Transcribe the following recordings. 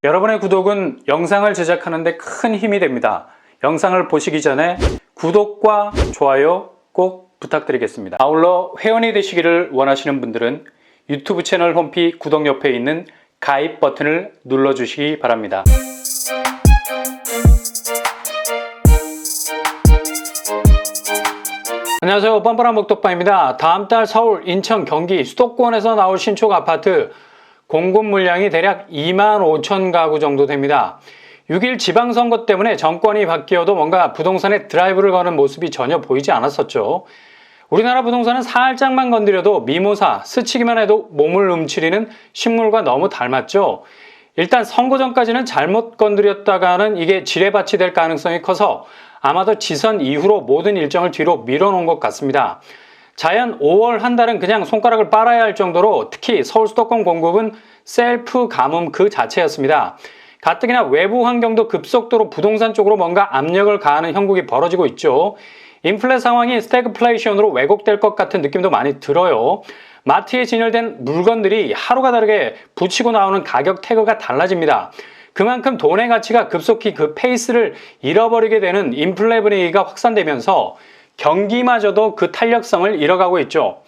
여러분의 구독은 영상을 제작하는 데 큰 힘이 됩니다. 영상을 보시기 전에 구독과 좋아요 꼭 부탁드리겠습니다. 아울러 회원이 되시기를 원하시는 분들은 유튜브 채널 홈피 구독 옆에 있는 가입 버튼을 눌러주시기 바랍니다. 안녕하세요. 뻔뻔한 목독방입니다. 다음 달 서울, 인천, 경기 수도권에서 나올 신축 아파트 공급 물량이 대략 25,000 가구 정도 됩니다. 6일 지방선거 때문에 정권이 바뀌어도 뭔가 부동산에 드라이브를 거는 모습이 전혀 보이지 않았었죠. 우리나라 부동산은 살짝만 건드려도 미모사, 스치기만 해도 몸을 움츠리는 식물과 너무 닮았죠. 일단 선거 전까지는 잘못 건드렸다가는 이게 지뢰밭이 될 가능성이 커서 아마도 지선 이후로 모든 일정을 뒤로 밀어놓은 것 같습니다. 자연 5월 한 달은 그냥 손가락을 빨아야 할 정도로 특히 서울 수도권 공급은 셀프 가뭄 그 자체였습니다. 가뜩이나 외부 환경도 급속도로 부동산 쪽으로 뭔가 압력을 가하는 형국이 벌어지고 있죠. 인플레 상황이 스태그플레이션으로 왜곡될 것 같은 느낌도 많이 들어요. 마트에 진열된 물건들이 하루가 다르게 붙이고 나오는 가격 태그가 달라집니다. 그만큼 돈의 가치가 급속히 그 페이스를 잃어버리게 되는 인플레 분위기가 확산되면서 경기마저도 그 탄력성을 잃어가고 있죠.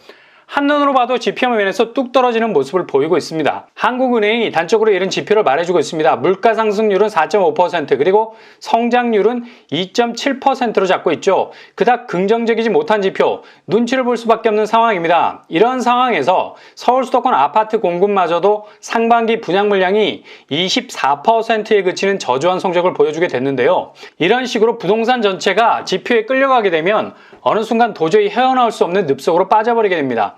한눈으로 봐도 지표 면에서 뚝 떨어지는 모습을 보이고 있습니다. 한국은행이 단적으로 이런 지표를 말해주고 있습니다. 물가 상승률은 4.5% 그리고 성장률은 2.7%로 잡고 있죠. 그닥 긍정적이지 못한 지표, 눈치를 볼 수밖에 없는 상황입니다. 이런 상황에서 서울 수도권 아파트 공급마저도 상반기 분양 물량이 24%에 그치는 저조한 성적을 보여주게 됐는데요. 이런 식으로 부동산 전체가 지표에 끌려가게 되면 어느 순간 도저히 헤어나올 수 없는 늪속으로 빠져버리게 됩니다.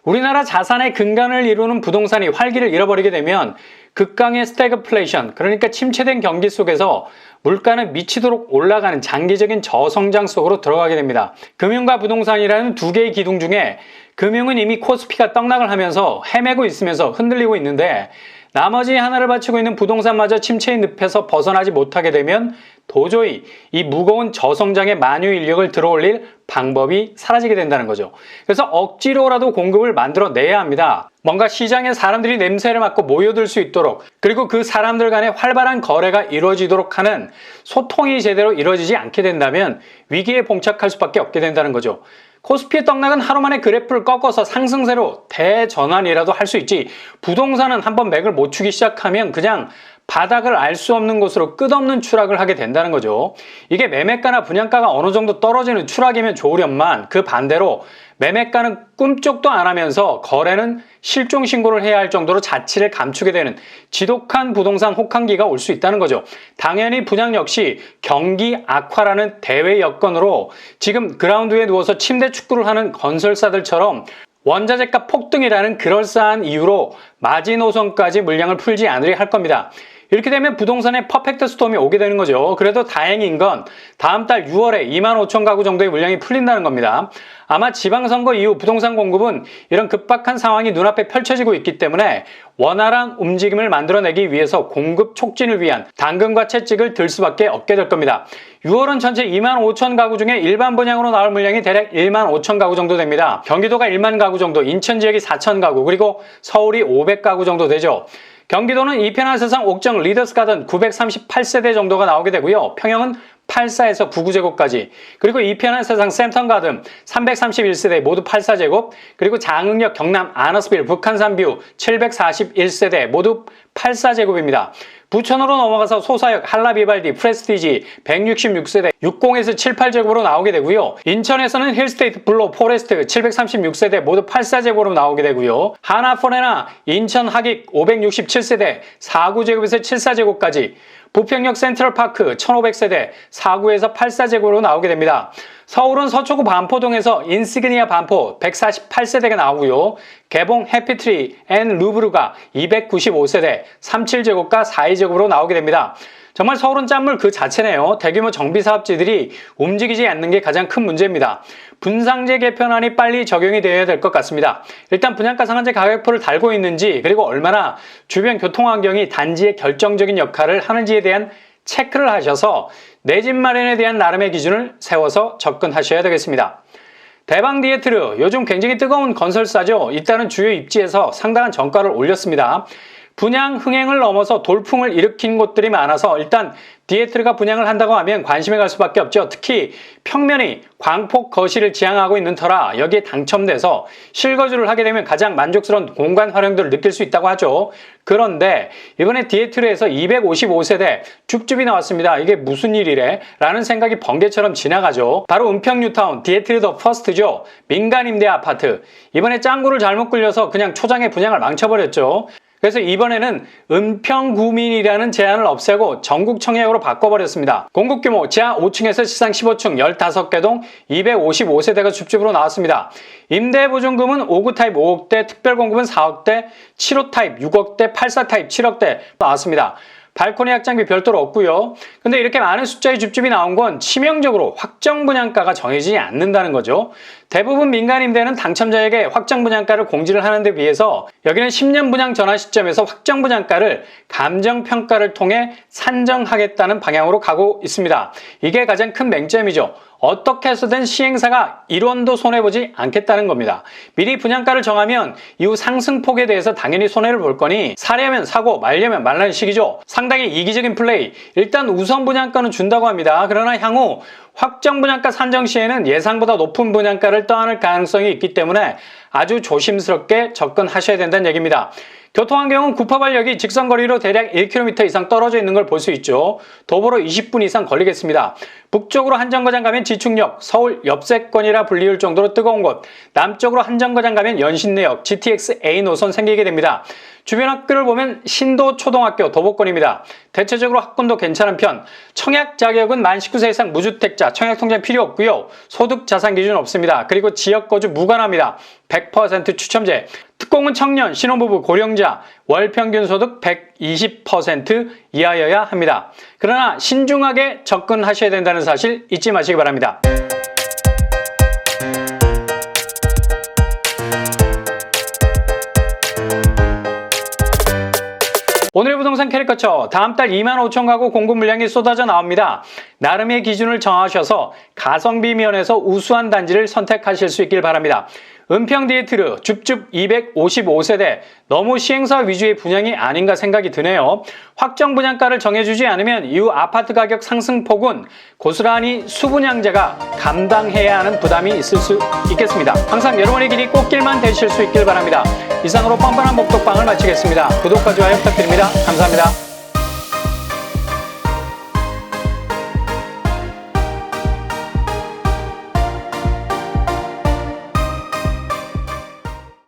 우리나라 자산의 근간을 이루는 부동산이 활기를 잃어버리게 되면 극강의 스태그플레이션, 그러니까 침체된 경기 속에서 물가는 미치도록 올라가는 장기적인 저성장 속으로 들어가게 됩니다. 금융과 부동산이라는 두 개의 기둥 중에 금융은 이미 코스피가 떡락을 하면서 헤매고 있으면서 흔들리고 있는데 나머지 하나를 바치고 있는 부동산마저 침체의 늪에서 벗어나지 못하게 되면 도저히 이 무거운 저성장의 만유 인력을 들어올릴 방법이 사라지게 된다는 거죠. 그래서 억지로라도 공급을 만들어내야 합니다. 뭔가 시장에 사람들이 냄새를 맡고 모여들 수 있도록, 그리고 그 사람들 간의 활발한 거래가 이루어지도록 하는 소통이 제대로 이루어지지 않게 된다면 위기에 봉착할 수밖에 없게 된다는 거죠. 코스피의 떡락은 하루 만에 그래프를 꺾어서 상승세로 대전환이라도 할 수 있지, 부동산은 한번 맥을 못 추기 시작하면 그냥 바닥을 알 수 없는 곳으로 끝없는 추락을 하게 된다는 거죠. 이게 매매가나 분양가가 어느 정도 떨어지는 추락이면 좋으련만 그 반대로 매매가는 꿈쩍도 안 하면서 거래는 실종 신고를 해야 할 정도로 자취를 감추게 되는 지독한 부동산 혹한기가 올 수 있다는 거죠. 당연히 분양 역시 경기 악화라는 대외 여건으로 지금 그라운드 위에 누워서 침대 축구를 하는 건설사들처럼 원자재가 폭등이라는 그럴싸한 이유로 마지노선까지 물량을 풀지 않으려 할 겁니다. 이렇게 되면 부동산의 퍼펙트 스톰이 오게 되는 거죠. 그래도 다행인 건 다음 달 6월에 25,000 가구 정도의 물량이 풀린다는 겁니다. 아마 지방선거 이후 부동산 공급은 이런 급박한 상황이 눈앞에 펼쳐지고 있기 때문에 원활한 움직임을 만들어내기 위해서 공급 촉진을 위한 당근과 채찍을 들 수밖에 없게 될 겁니다. 6월은 전체 25,000 가구 중에 일반 분양으로 나올 물량이 대략 15,000 가구 정도 됩니다. 경기도가 1만 가구 정도, 인천 지역이 4,000 가구, 그리고 서울이 500 가구 정도 되죠. 경기도는 이편한 세상 옥정 리더스 가든 938세대 정도가 나오게 되고요. 평형은 84에서 99제곱까지, 그리고 이편한 세상 샘턴 가든 331세대 모두 84제곱, 그리고 장흥역 경남 아너스빌 북한산뷰 741세대 모두 84제곱입니다. 부천으로 넘어가서 소사역 한라비발디 프레스티지 166세대 60에서 78제곱으로 나오게 되고요. 인천에서는 힐스테이트 블로 포레스트 736세대 모두 84제곱으로 나오게 되고요. 하나포레나 인천 하객 567세대 49제곱에서 74제곱까지, 부평역 센트럴파크 1500세대 49에서 84제곱으로 나오게 됩니다. 서울은 서초구 반포동에서 인시그니아 반포 148세대가 나오고요. 개봉 해피트리 앤 루브르가 295세대 37제곱과 42제곱으로 나오게 됩니다. 정말 서울은 짠물 그 자체네요. 대규모 정비사업지들이 움직이지 않는 게 가장 큰 문제입니다. 분상제 개편안이 빨리 적용이 되어야 될 것 같습니다. 일단 분양가 상한제 가격표를 달고 있는지, 그리고 얼마나 주변 교통환경이 단지의 결정적인 역할을 하는지에 대한 체크를 하셔서 내 집 마련에 대한 나름의 기준을 세워서 접근하셔야 되겠습니다. 대방 디에트르, 요즘 굉장히 뜨거운 건설사죠. 일단은 주요 입지에서 상당한 정가를 올렸습니다. 분양 흥행을 넘어서 돌풍을 일으킨 곳들이 많아서 일단 디에트르가 분양을 한다고 하면 관심이 갈 수밖에 없죠. 특히 평면이 광폭 거실을 지향하고 있는 터라 여기에 당첨돼서 실거주를 하게 되면 가장 만족스러운 공간 활용도를 느낄 수 있다고 하죠. 그런데 이번에 디에트르에서 255세대 줍줍이 나왔습니다. 이게 무슨 일이래? 라는 생각이 번개처럼 지나가죠. 바로 은평 뉴타운 디에트르 더 퍼스트죠. 민간 임대 아파트. 이번에 짱구를 잘못 굴려서 그냥 초장에 분양을 망쳐버렸죠. 그래서 이번에는 은평구민이라는 제한을 없애고 전국 청약으로 바꿔버렸습니다. 공급 규모 지하 5층에서 지상 15층 15개 동 255세대가 줍줍으로 나왔습니다. 임대보증금은 5구 타입 5억대, 특별공급은 4억대, 7호 타입 6억대, 84 타입 7억대 나왔습니다. 발코니 확장비 별도로 없고요. 근데 이렇게 많은 숫자의 줍줍이 나온 건 치명적으로 확정 분양가가 정해지지 않는다는 거죠. 대부분 민간 임대는 당첨자에게 확정 분양가를 공지를 하는 데 비해서 여기는 10년 분양 전환 시점에서 확정 분양가를 감정평가를 통해 산정하겠다는 방향으로 가고 있습니다. 이게 가장 큰 맹점이죠. 어떻게 해서든 시행사가 1원도 손해보지 않겠다는 겁니다. 미리 분양가를 정하면 이후 상승폭에 대해서 당연히 손해를 볼 거니 사려면 사고 말려면 말라는 식이죠. 상당히 이기적인 플레이. 일단 우선 분양가는 준다고 합니다. 그러나 향후 확정 분양가 산정 시에는 예상보다 높은 분양가를 떠안을 가능성이 있기 때문에 아주 조심스럽게 접근하셔야 된다는 얘기입니다. 교통환경은 구파발역이 직선거리로 대략 1km 이상 떨어져 있는 걸 볼 수 있죠. 도보로 20분 이상 걸리겠습니다. 북쪽으로 한정거장 가면 지축역, 서울 옆세권이라 불리울 정도로 뜨거운 곳, 남쪽으로 한정거장 가면 연신내역, GTX A 노선 생기게 됩니다. 주변 학교를 보면 신도초등학교 도보권입니다. 대체적으로 학군도 괜찮은 편, 청약 자격은 만 19세 이상 무주택자, 청약통장 필요 없고요. 소득 자산 기준 없습니다. 그리고 지역거주 무관합니다. 100% 추첨제. 특공은 청년, 신혼부부, 고령자, 월평균 소득 120% 이하여야 합니다. 그러나 신중하게 접근하셔야 된다는 사실 잊지 마시기 바랍니다. 오늘 부동산 캐릭터처 다음 달 25,000 가구 공급 물량이 쏟아져 나옵니다. 나름의 기준을 정하셔서 가성비 면에서 우수한 단지를 선택하실 수 있길 바랍니다. 은평 디에트르 줍줍 255세대 너무 시행사 위주의 분양이 아닌가 생각이 드네요. 확정 분양가를 정해주지 않으면 이후 아파트 가격 상승폭은 고스란히 수분양자가 감당해야 하는 부담이 있을 수 있겠습니다. 항상 여러분의 길이 꽃길만 되실 수 있길 바랍니다. 이상으로 뻔뻔한 목독방을 마치겠습니다. 구독과 좋아요 부탁드립니다. 감사합니다.